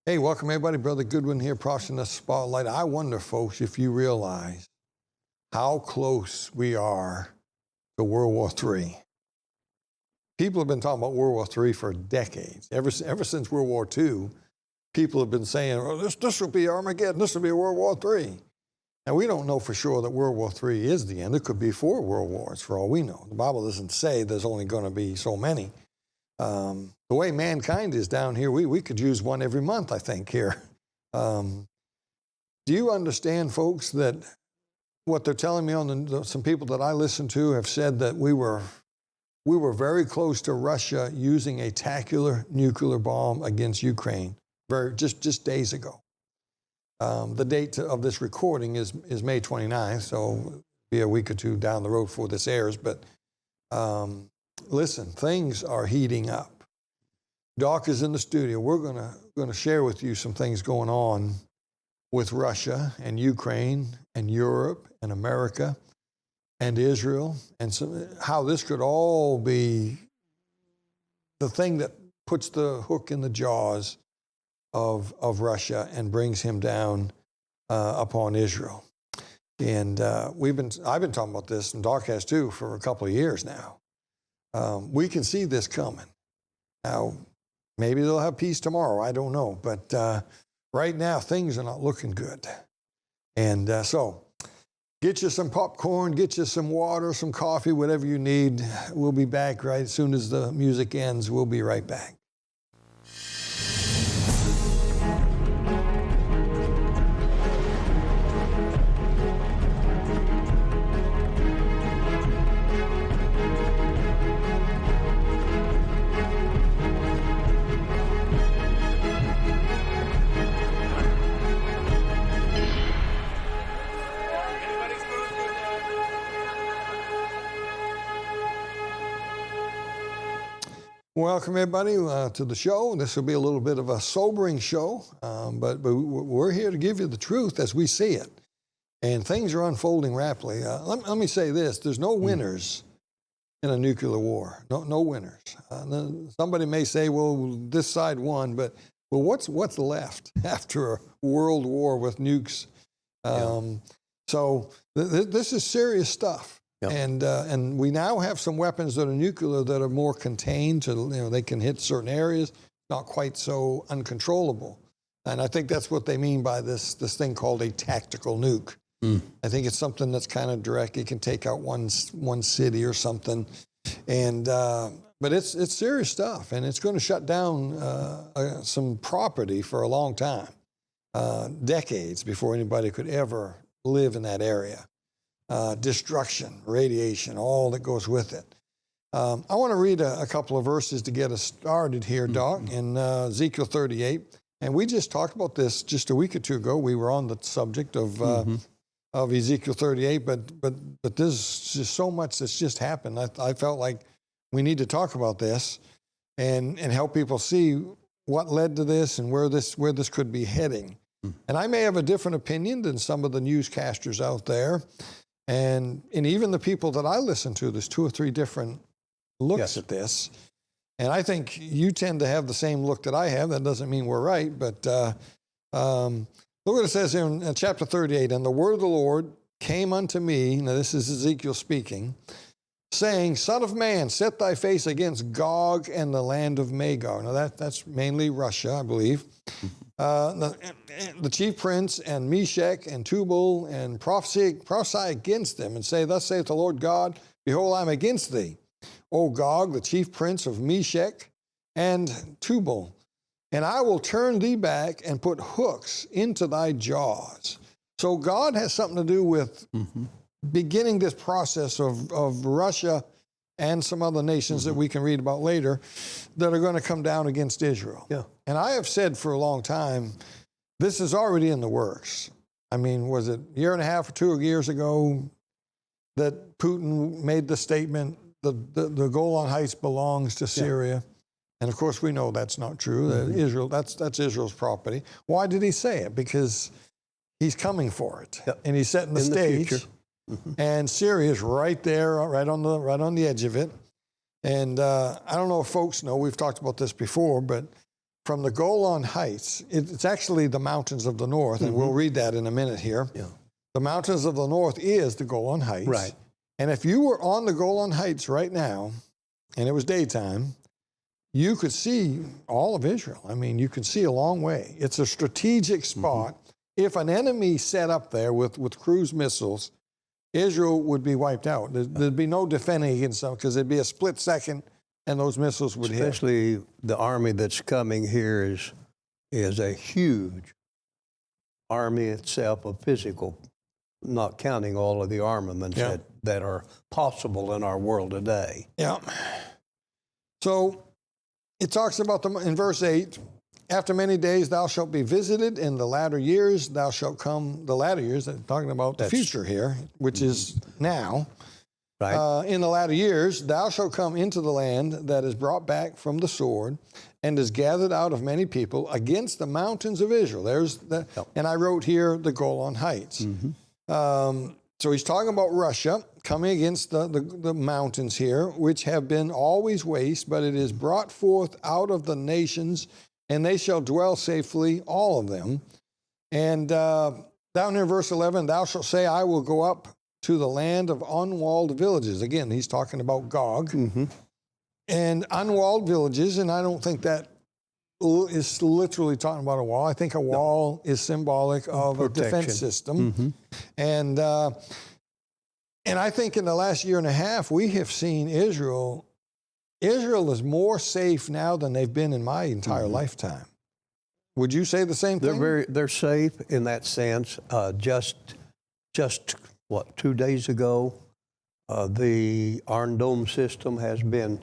Hey, welcome everybody. Brother Goodwin here, Prophecy in the Spotlight. I wonder, folks, if you realize how close we are to World War III. People have been talking about World War III for decades. Ever since World War II, people have been saying, oh, this will be Armageddon, this will be World War III. Now, we don't know for sure that World War III is the end. It could be 4 world wars, for all we know. The Bible doesn't say there's only going to be so many. The way mankind is down here, we could use one every month, I think, here. Do you understand, folks, that what they're telling me on some people that I listen to have said that we were very close to Russia using a tactical nuclear bomb against Ukraine just days ago. The date of this recording is May 29th, so it'll be a week or two down the road before this airs. But listen, things are heating up. Doc is in the studio. We're gonna share with you some things going on with Russia and Ukraine and Europe and America and Israel, and how this could all be the thing that puts the hook in the jaws of Russia and brings him down upon Israel. And I've been talking about this, and Doc has too, for a couple of years now. We can see this coming. Now, maybe they'll have peace tomorrow. I don't know. But right now, things are not looking good. And so get you some popcorn, get you some water, some coffee, whatever you need. We'll be back right as soon as the music ends. We'll be right back. Welcome, everybody, to the show. This will be a little bit of a sobering show, but we're here to give you the truth as we see it. And things are unfolding rapidly. Let me say this. There's no winners in a nuclear war. No winners. Somebody may say, well, this side won, but what's left after a world war with nukes? So this is serious stuff. Yep. And we now have some weapons that are nuclear that are more contained to, they can hit certain areas, not quite so uncontrollable. And I think that's what they mean by this thing called a tactical nuke. I think it's something that's kind of direct. It can take out one city or something. And but it's serious stuff, and it's going to shut down some property for a long time, decades before anybody could ever live in that area. Destruction, radiation, all that goes with it. I want to read a couple of verses to get us started here, Doc, in Ezekiel 38. And we just talked about this just a week or two ago. We were on the subject of Ezekiel 38, but there's just so much that's just happened. I felt like we need to talk about this and help people see what led to this and where this could be heading. And I may have a different opinion than some of the newscasters out there. And even the people that I listen to, there's 2 or 3 different looks at this. And I think you tend to have the same look that I have. That doesn't mean we're right. But look what it says in chapter 38. And the word of the Lord came unto me, now this is Ezekiel speaking, saying, Son of man, set thy face against Gog and the land of Magog. Now that's mainly Russia, I believe. The chief prince and Meshach and Tubal, and prophesy against them, and say, Thus saith the Lord God, Behold, I am against thee, O Gog, the chief prince of Meshach and Tubal, and I will turn thee back and put hooks into thy jaws. So God has something to do with beginning this process of Russia and some other nations that we can read about later that are going to come down against Israel. Yeah. And I have said for a long time, this is already in the works. I mean, was it a year and a half or 2 years ago that Putin made the statement, the Golan Heights belongs to Syria? Yeah. And of course, we know that's not true. Israel, that's Israel's property. Why did he say it? Because he's coming for it. Yep. And he's setting the stage. And Syria is right there, right on the edge of it. And I don't know if folks know, we've talked about this before, but from the Golan Heights, it's actually the mountains of the north, and we'll read that in a minute here. Yeah. The mountains of the north is the Golan Heights. Right. And if you were on the Golan Heights right now, and it was daytime, you could see all of Israel. I mean, you can see a long way. It's a strategic spot. If an enemy set up there with cruise missiles, Israel would be wiped out. There'd be no defending against them because it'd be a split second and those missiles would hit. Especially the army that's coming here is a huge army itself, a physical, not counting all of the armaments that are possible in our world today. Yeah. So it talks about them in verse 8, after many days thou shalt be visited, in the latter years thou shalt come, the latter years, talking about the future here, which is now. Right. In the latter years thou shalt come into the land that is brought back from the sword and is gathered out of many people against the mountains of Israel. There's the, and I wrote here the Golan Heights. So he's talking about Russia coming against the mountains here, which have been always waste, but it is brought forth out of the nations, and they shall dwell safely, all of them. And down here in verse 11, thou shalt say, I will go up to the land of unwalled villages. Again, he's talking about Gog. And unwalled villages, and I don't think that is literally talking about a wall. I think a wall is symbolic of a defense system. And I think in the last year and a half, we have seen Israel is more safe now than they've been in my entire lifetime. Would you say the same thing? They're safe in that sense. Just what, 2 days ago, the Iron Dome system has been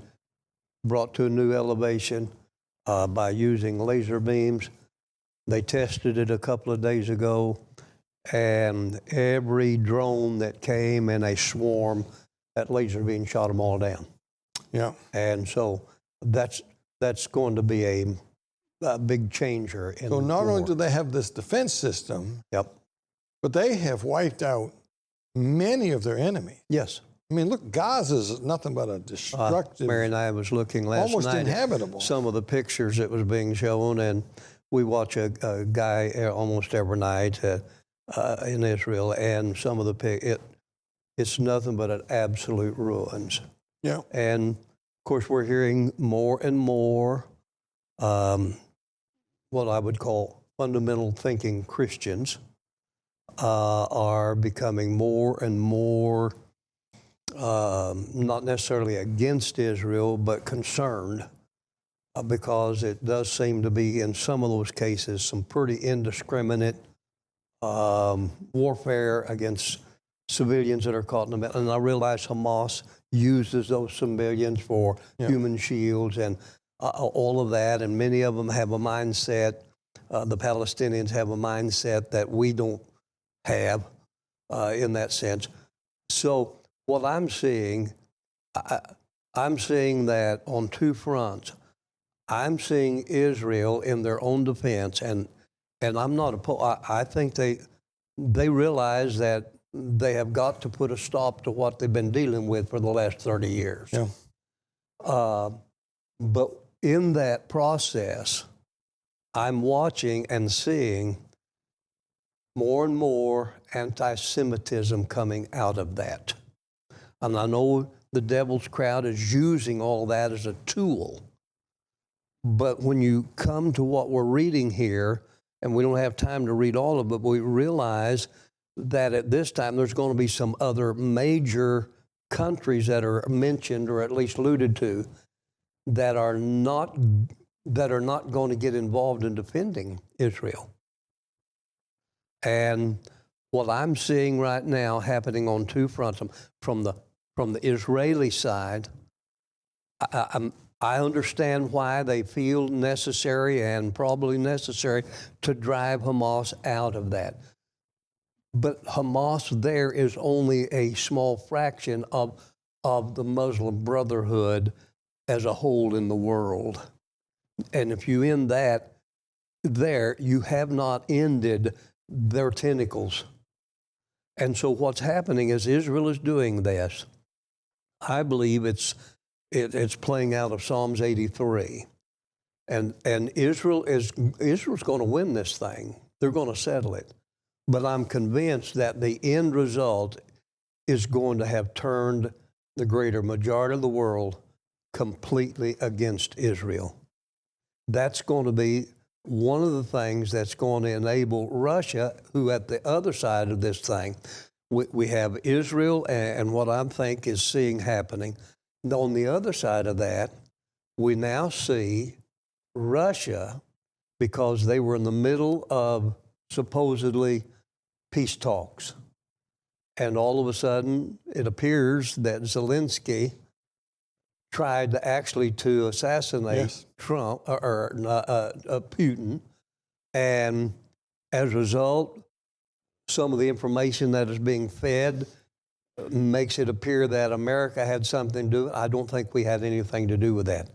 brought to a new elevation by using laser beams. They tested it a couple of days ago, and every drone that came in a swarm, that laser beam shot them all down. Yeah. And so that's going to be a big changer in So not war. only do they have this defense system, Yep. but they have wiped out many of their enemies. Yes. I mean, look, Gaza's nothing but a destructive, Mary and I was looking last almost night inhabitable. at some of the pictures that was being shown, and we watch a guy almost every night in Israel, and some of the it's nothing but an absolute ruins. Yeah. And of course, we're hearing more and more what I would call fundamental thinking Christians are becoming more and more not necessarily against Israel, but concerned because it does seem to be, in some of those cases, some pretty indiscriminate warfare against civilians that are caught in the middle. And I realize Hamas uses those civilians for human shields and all of that, and many of them have a mindset, the Palestinians have a mindset that we don't have in that sense. So what I'm seeing, I'm seeing that on two fronts. I'm seeing Israel in their own defense, and I'm not opposed. I think they realize that they have got to put a stop to what they've been dealing with for the last 30 years. Yeah. But in that process, I'm watching and seeing more and more anti-Semitism coming out of that. And I know the devil's crowd is using all that as a tool. But when you come to what we're reading here, and we don't have time to read all of it, but we realize that at this time there's going to be some other major countries that are mentioned or at least alluded to that are not going to get involved in defending Israel. And what I'm seeing right now happening on two fronts, from the Israeli side, I understand why they feel necessary and probably necessary to drive Hamas out of that. But Hamas there is only a small fraction of the Muslim Brotherhood as a whole in the world. And if you end that there, you have not ended their tentacles. And so what's happening is Israel is doing this. I believe it's playing out of Psalms 83. And Israel's going to win this thing. They're going to settle it. But I'm convinced that the end result is going to have turned the greater majority of the world completely against Israel. That's going to be one of the things that's going to enable Russia, who at the other side of this thing, we have Israel and what I think is seeing happening. On the other side of that, we now see Russia, because they were in the middle of supposedly peace talks. And all of a sudden, it appears that Zelensky tried to assassinate Trump or Putin, and as a result, some of the information that is being fed makes it appear that America had something to do. I don't think we had anything to do with that.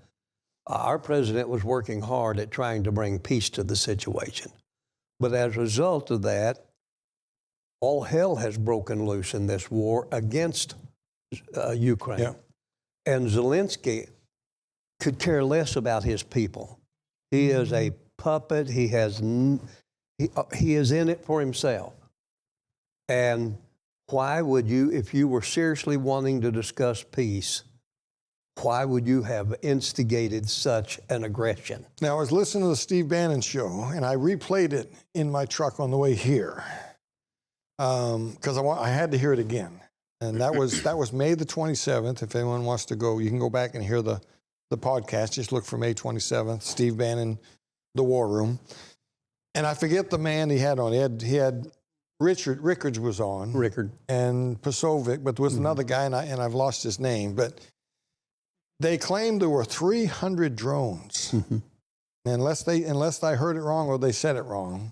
Our president was working hard at trying to bring peace to the situation, but as a result of that, all hell has broken loose in this war against Ukraine. Yeah. And Zelensky could care less about his people. He is a puppet. He is in it for himself. And why would you, if you were seriously wanting to discuss peace, why would you have instigated such an aggression? Now, I was listening to the Steve Bannon show, and I replayed it in my truck on the way here because I had to hear it again. And that was May the 27th. If anyone wants to go, you can go back and hear the podcast. Just look for May 27th, Steve Bannon, The War Room. And I forget the man he had on. He had Rickards was on. Rickard. And Pasovic, but there was another guy, and I've lost his name. But they claimed there were 300 drones. Mm-hmm. Unless I heard it wrong or they said it wrong.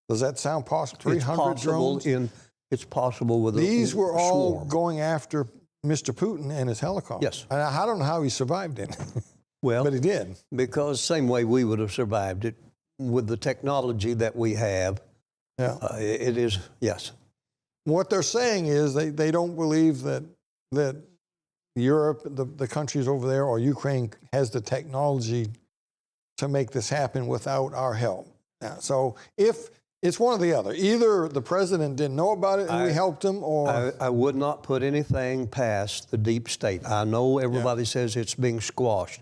Does that sound possible? 300 drones? It's possible with these a were all swarm. going after Mr. Putin and his helicopter. Yes. And I don't know how he survived it. Well, but he did. Because same way we would have survived it with the technology that we have. Yeah. It is, yes. What they're saying is they don't believe that Europe, the countries over there, or Ukraine has the technology to make this happen without our help. Yeah. So if it's one or the other, either the president didn't know about it and we helped him, or I would not put anything past the deep state. I know everybody says it's being squashed.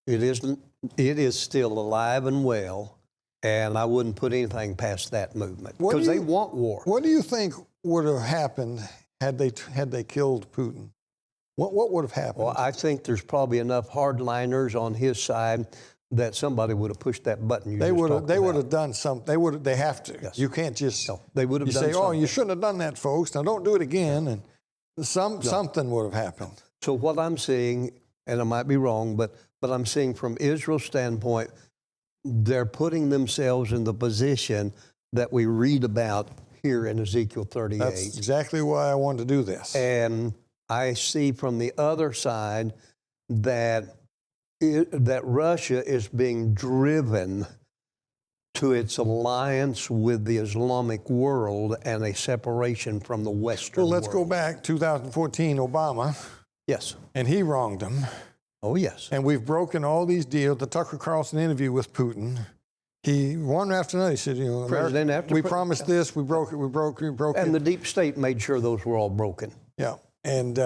It isn't. It is still alive and well, and I wouldn't put anything past that movement because they want war. What do you think would have happened had they killed Putin? What would have happened? Well, I think there's probably enough hardliners on his side that somebody would have pushed that button. They would have done something. They have to. Yes. You can't just. No, they would have you done say, something. "Oh, you shouldn't have done that, folks. Now don't do it again." And something would have happened. So what I'm seeing, and I might be wrong, but I'm seeing from Israel's standpoint, they're putting themselves in the position that we read about here in Ezekiel 38. That's exactly why I wanted to do this. And I see from the other side that Russia is being driven to its alliance with the Islamic world and a separation from the Western world. Well, let's go back 2014, Obama. Yes. And he wronged them. Oh, yes. And we've broken all these deals. The Tucker Carlson interview with Putin, he, one after another, he said, we promised this, we broke it. And the deep state made sure those were all broken. Yeah. And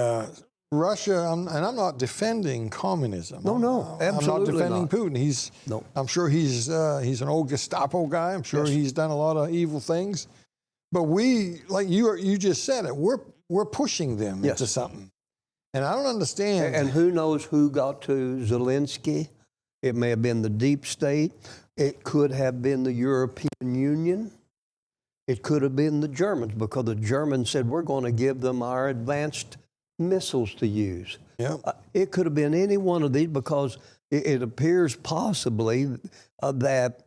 Russia, and I'm not defending communism. No, absolutely I'm not defending Putin. I'm sure he's an old Gestapo guy. I'm sure he's done a lot of evil things. But we, like you just said it, we're pushing them into something. And I don't understand. And who knows who got to Zelensky? It may have been the deep state. It could have been the European Union. It could have been the Germans, because the Germans said, we're going to give them our advanced missiles to use. Yeah. It could have been any one of these, because it appears possibly that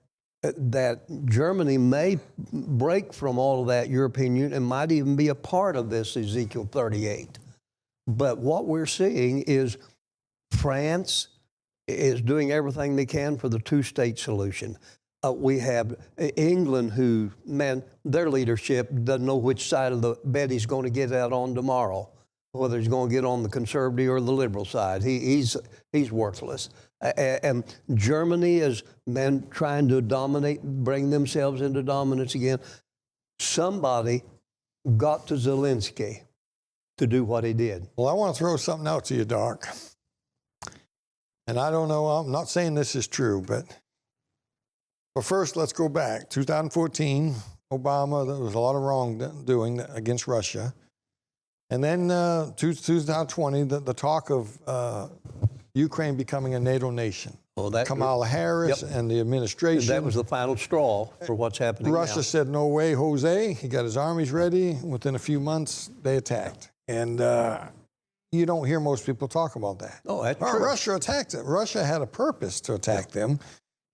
Germany may break from all of that European Union and might even be a part of this Ezekiel 38. But what we're seeing is France is doing everything they can for the two-state solution. We have England, who, their leadership doesn't know which side of the bed he's going to get out on tomorrow, whether he's going to get on the conservative or the liberal side. He's worthless. And Germany is trying to dominate, bring themselves into dominance again. Somebody got to Zelensky to do what he did. Well, I want to throw something out to you, Doc. And I don't know, I'm not saying this is true, but first, let's go back. 2014, Obama, there was a lot of wrongdoing against Russia. And then 2020, the talk of Ukraine becoming a NATO nation. Well, that Kamala Harris and the administration. That was the final straw for what's happening Russia now. said, no way, Jose. He got his armies ready. Within a few months, they attacked. And you don't hear most people talk about that. Oh, that's true. Russia attacked it. Russia had a purpose to attack them.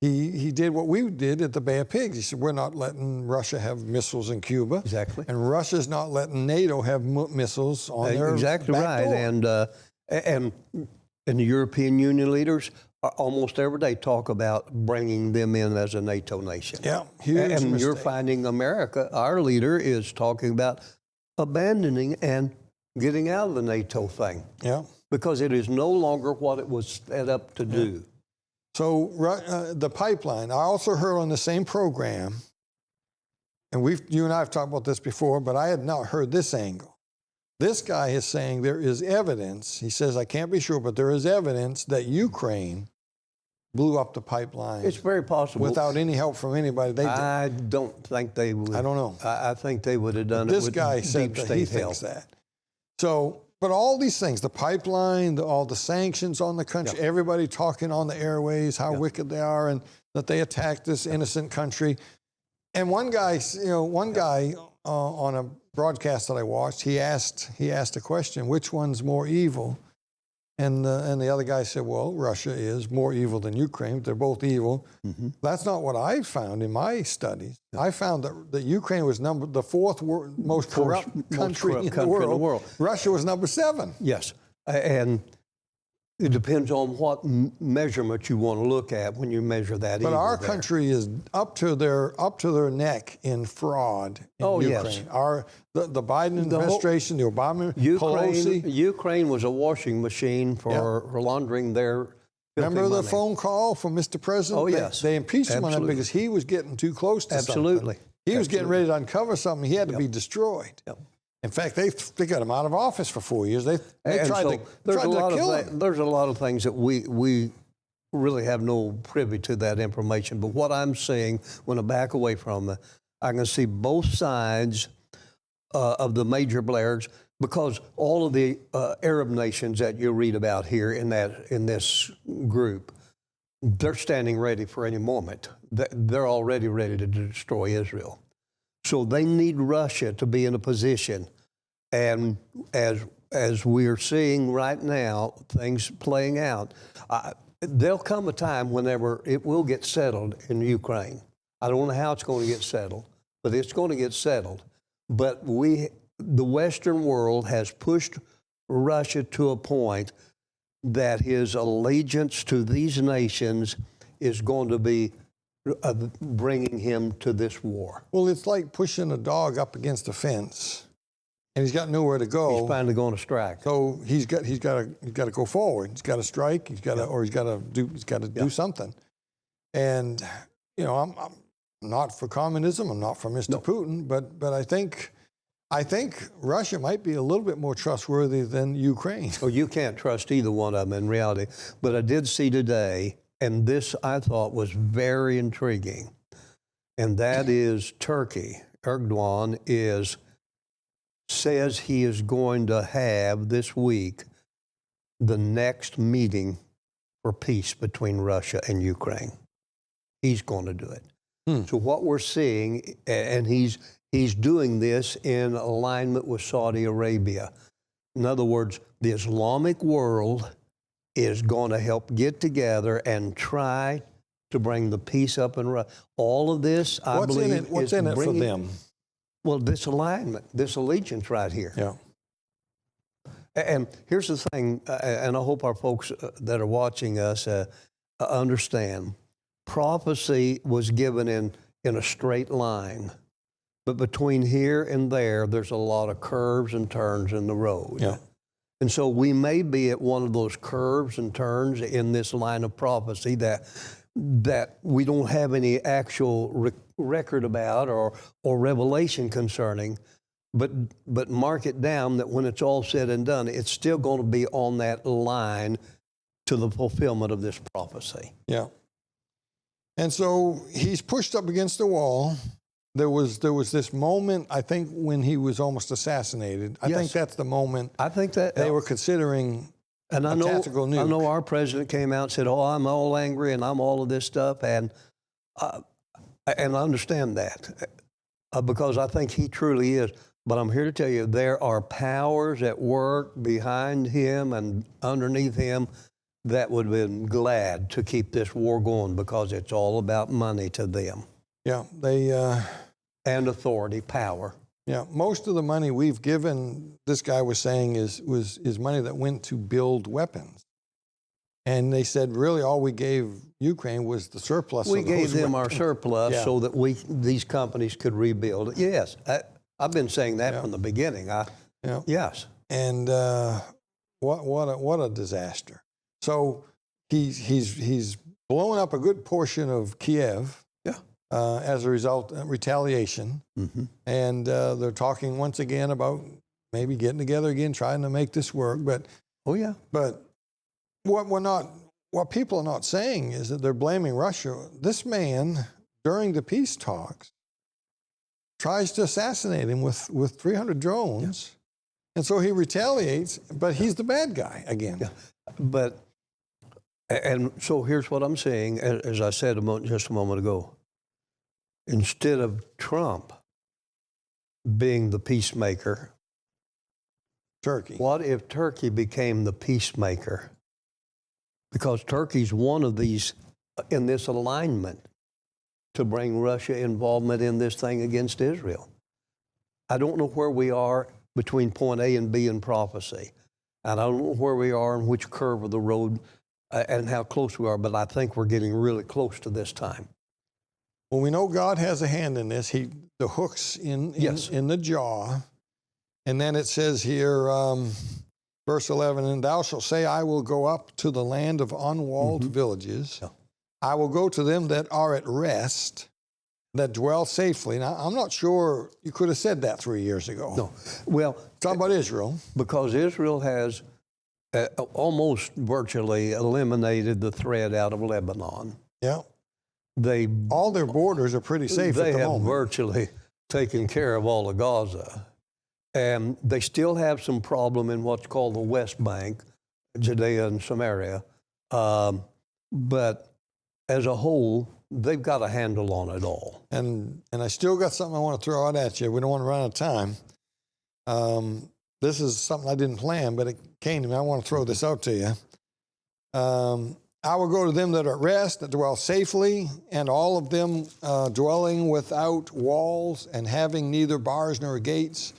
He did what we did at the Bay of Pigs. He said, we're not letting Russia have missiles in Cuba. Exactly. And Russia's not letting NATO have missiles on their exactly back right. door. And the European Union leaders almost every day talk about bringing them in as a NATO nation. Yeah, huge And mistake. you're finding America, our leader is talking about abandoning and getting out of the NATO thing. Yeah. Because it is no longer what it was set up to do. So the pipeline, I also heard on the same program, and you and I have talked about this before, but I had not heard this angle. This guy is saying there is evidence, he says, I can't be sure, but there is evidence that Ukraine blew up the pipeline. It's very possible. Without any help from anybody. I don't think they would. I don't know. I think they would have done it This with guy deep said that state he help. thinks that. So, but all these things, the pipeline, all the sanctions on the country, everybody talking on the airways, how wicked they are and that they attacked this innocent country. And one guy on a broadcast that I watched, he asked a question, which one's more evil? And the other guy said, well, Russia is more evil than Ukraine. They're both evil. Mm-hmm. That's not what I found in my studies. I found that Ukraine was the fourth most corrupt country in the world. Russia was number 7. Yes. And it depends on what measurement you want to look at when you measure that. But our country is up to their neck in fraud in Ukraine. Yes. The Biden administration, the Obama, Pelosi. Ukraine was a washing machine for laundering their Remember the money. phone call from Mr. President? Oh, yes. They impeached him on that because he was getting too close to something. He was getting ready to uncover something. He had to be destroyed. Yep. In fact, they got him out of office for 4 years. They tried to kill him. There's a lot of things that we really have no privy to that information. But what I'm seeing, when I back away from it, I can see both sides of the major players, because all of the Arab nations that you read about here in this group, they're standing ready for any moment. They're already ready to destroy Israel. So they need Russia to be in a position, and as we're seeing right now, things playing out, there'll come a time whenever it will get settled in Ukraine. I don't know how it's going to get settled, but it's going to get settled. But the Western world has pushed Russia to a point that his allegiance to these nations is going to be bringing him to this war. Well, it's like pushing a dog up against a fence, and he's got nowhere to go. He's finally going to strike. So he's got to go forward. He's got to strike. He's got to do something. And I'm not for communism. I'm not for Mr. Putin. But I think Russia might be a little bit more trustworthy than Ukraine. Well, you can't trust either one of them in reality. But I did see today, and this I thought was very intriguing, and that is Turkey. Erdogan says he is going to have this week the next meeting for peace between Russia and Ukraine. He's going to do it. So what we're seeing, and he's doing this in alignment with Saudi Arabia. In other words, the Islamic world is going to help get together and try to bring the peace up and Russia. All of this, I believe, what's in it for them? Well, this alignment, this allegiance right here. Yeah. And here's the thing, and I hope our folks that are watching us understand. Prophecy was given in a straight line, but between here and there's a lot of curves and turns in the road. Yeah. And so we may be at one of those curves and turns in this line of prophecy that we don't have any actual record about or revelation concerning, but mark it down that when it's all said and done, it's still going to be on that line to the fulfillment of this prophecy. Yeah. And so he's pushed up against the wall. There was this moment, I think, when he was almost assassinated. I think that's the moment I think that they were considering and I a know, tactical nuke. I know our president came out and said, "Oh, I'm all angry and I'm all of this stuff," and I understand that because I think he truly is. But I'm here to tell you, there are powers at work behind him and underneath him that would have been glad to keep this war going because it's all about money to them. Yeah, and authority, power. Yeah, most of the money we've given, this guy was saying, is money that went to build weapons. And they said, really, all we gave Ukraine was the surplus. We gave them weapons. our surplus so that these companies could rebuild. Yes, I've been saying that from the beginning. Yes. And what a disaster. So he's blown up a good portion of Kiev. As a result, retaliation. Mm-hmm. And they're talking once again about maybe getting together again, trying to make this work. But but what people are not saying is that they're blaming Russia. This man, during the peace talks, tries to assassinate him with 300 drones. And so he retaliates, but he's the bad guy again. And so here's what I'm saying, as I said just a moment ago. Instead of Trump being the peacemaker, Turkey. What if Turkey became the peacemaker? Because Turkey's one of these in this alignment to bring Russia involvement in this thing against Israel. I don't know where we are between point A and B in prophecy. And I don't know where we are and which curve of the road and how close we are, but I think we're getting really close to this time. Well, we know God has a hand in this. The hook's in the jaw. And then it says here, verse 11, and thou shalt say, I will go up to the land of unwalled villages. Yeah. I will go to them that are at rest, that dwell safely. Now, I'm not sure you could have said that 3 years ago. No. Well, talk about Israel. Because Israel has almost virtually eliminated the threat out of Lebanon. Yeah. All their borders are pretty safe at the moment. They have virtually taken care of all of Gaza. And they still have some problem in what's called the West Bank, Judea and Samaria. But as a whole, they've got a handle on it all. And I still got something I want to throw out at you. We don't want to run out of time. This is something I didn't plan, but it came to me. I want to throw this out to you. I will go to them that are at rest, that dwell safely, and all of them dwelling without walls and having neither bars nor gates,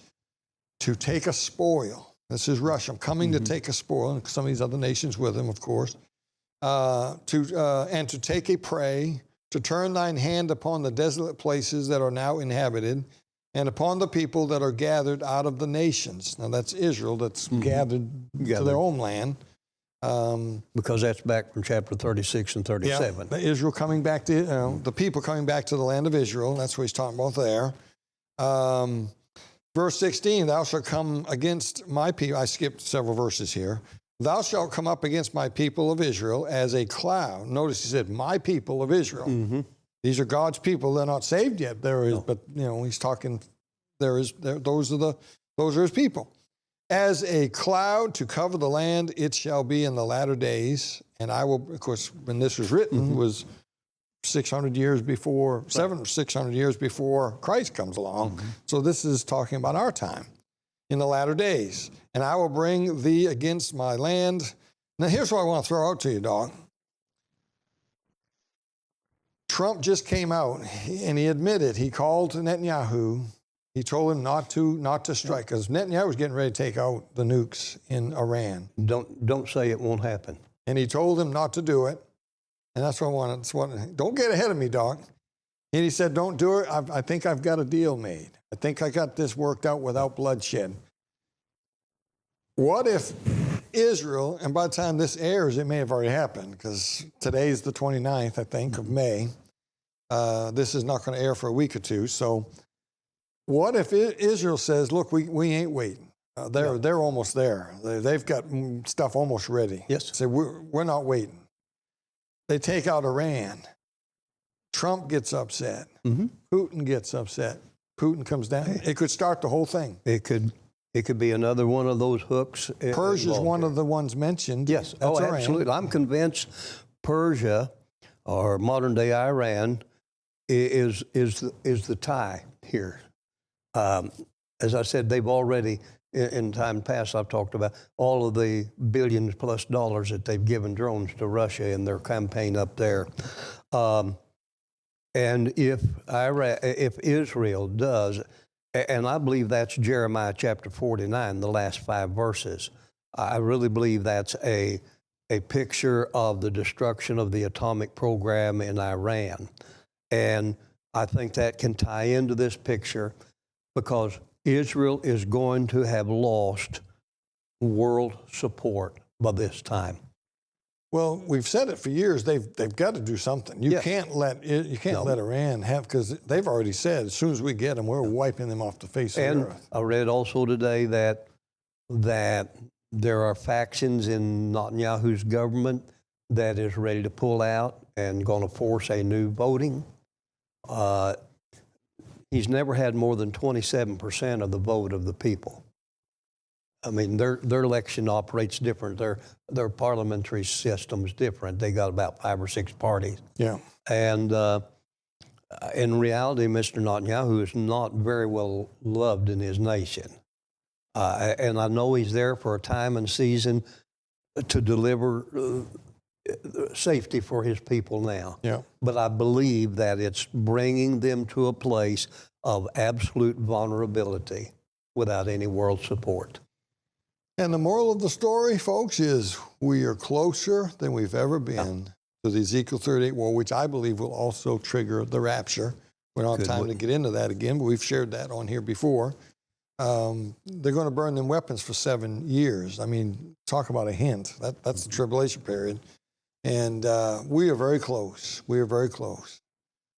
to take a spoil. This is Russia. I'm coming to take a spoil, and some of these other nations with him, of course. And to take a prey, to turn thine hand upon the desolate places that are now inhabited, and upon the people that are gathered out of the nations. Now that's Israel that's gathered to their own land. Because that's back from chapter 36 and 37. Yeah, Israel coming back to, the people coming back to the land of Israel. That's what he's talking about there. Verse 16, thou shalt come against my people. I skipped several verses here. Thou shalt come up against my people of Israel as a cloud. Notice he said, my people of Israel. These are God's people. They're not saved yet. But he's talking, those are his people. As a cloud to cover the land, it shall be in the latter days. And I will, of course, when this was written, was 600 years before, 600 years before Christ comes along. So this is talking about our time in the latter days. And I will bring thee against my land. Now, here's what I want to throw out to you, Doc. Trump just came out and he admitted, he called Netanyahu. He told him not to strike, because Netanyahu was getting ready to take out the nukes in Iran. Don't say it won't happen. And he told him not to do it. And that's what I wanted. Don't get ahead of me, Doc. And he said, don't do it. I think I've got a deal made. I think I got this worked out without bloodshed. What if Israel, and by the time this airs, it may have already happened, because today's the 29th, I think, of May. This is not going to air for a week or two. So what if Israel says, look, we ain't waiting. They're almost there. They've got stuff almost ready. Yes. Say, we're not waiting. They take out Iran. Trump gets upset. Mm-hmm. Putin gets upset. Putin comes down. It could start the whole thing. It could be another one of those hooks. Persia's one of the ones mentioned. Yes. That's Iran. Absolutely. I'm convinced Persia, or modern day Iran, is the tie here. As I said, they've already, in time past, I've talked about all of the billions plus dollars that they've given drones to Russia in their campaign up there. And if Israel does, and I believe that's Jeremiah chapter 49, the last 5 verses, I really believe that's a picture of the destruction of the atomic program in Iran. And I think that can tie into this picture, because Israel is going to have lost world support by this time. Well, we've said it for years. They've got to do something. You can't let Iran have, because they've already said as soon as we get them, we're wiping them off the face of the earth. I read also today that there are factions in Netanyahu's government that is ready to pull out and going to force a new voting. He's never had more than 27% of the vote of the people. I mean, their election operates different. Their parliamentary system's different. They got about 5 or 6 parties. Yeah. And in reality, Mr. Netanyahu is not very well loved in his nation. And I know he's there for a time and season to deliver safety for his people now. Yeah. But I believe that it's bringing them to a place of absolute vulnerability without any world support. And the moral of the story, folks, is we are closer than we've ever been to the Ezekiel 38 war, which I believe will also trigger the rapture. We don't have time to get into that again, but we've shared that on here before. They're going to burn them weapons for 7 years. I mean, talk about a hint. That's the tribulation period. And we are very close. We are very close.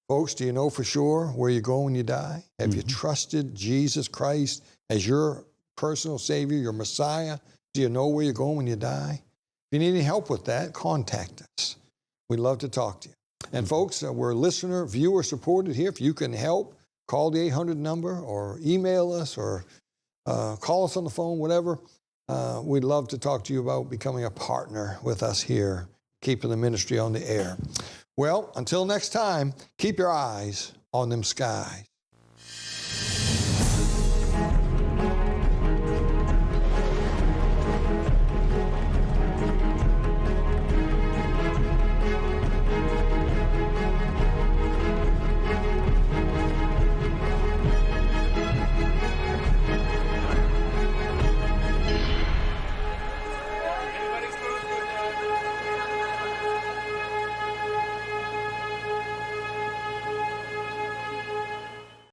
Folks, do you know for sure where you go when you die? Have you trusted Jesus Christ as your personal Savior, your Messiah? Do you know where you're going when you die? If you need any help with that, contact us. We'd love to talk to you. And folks, we're listener, viewer supported here. If you can help, call the 800 number or email us or call us on the phone, whatever. We'd love to talk to you about becoming a partner with us here, keeping the ministry on the air. Well, until next time, keep your eyes on them skies.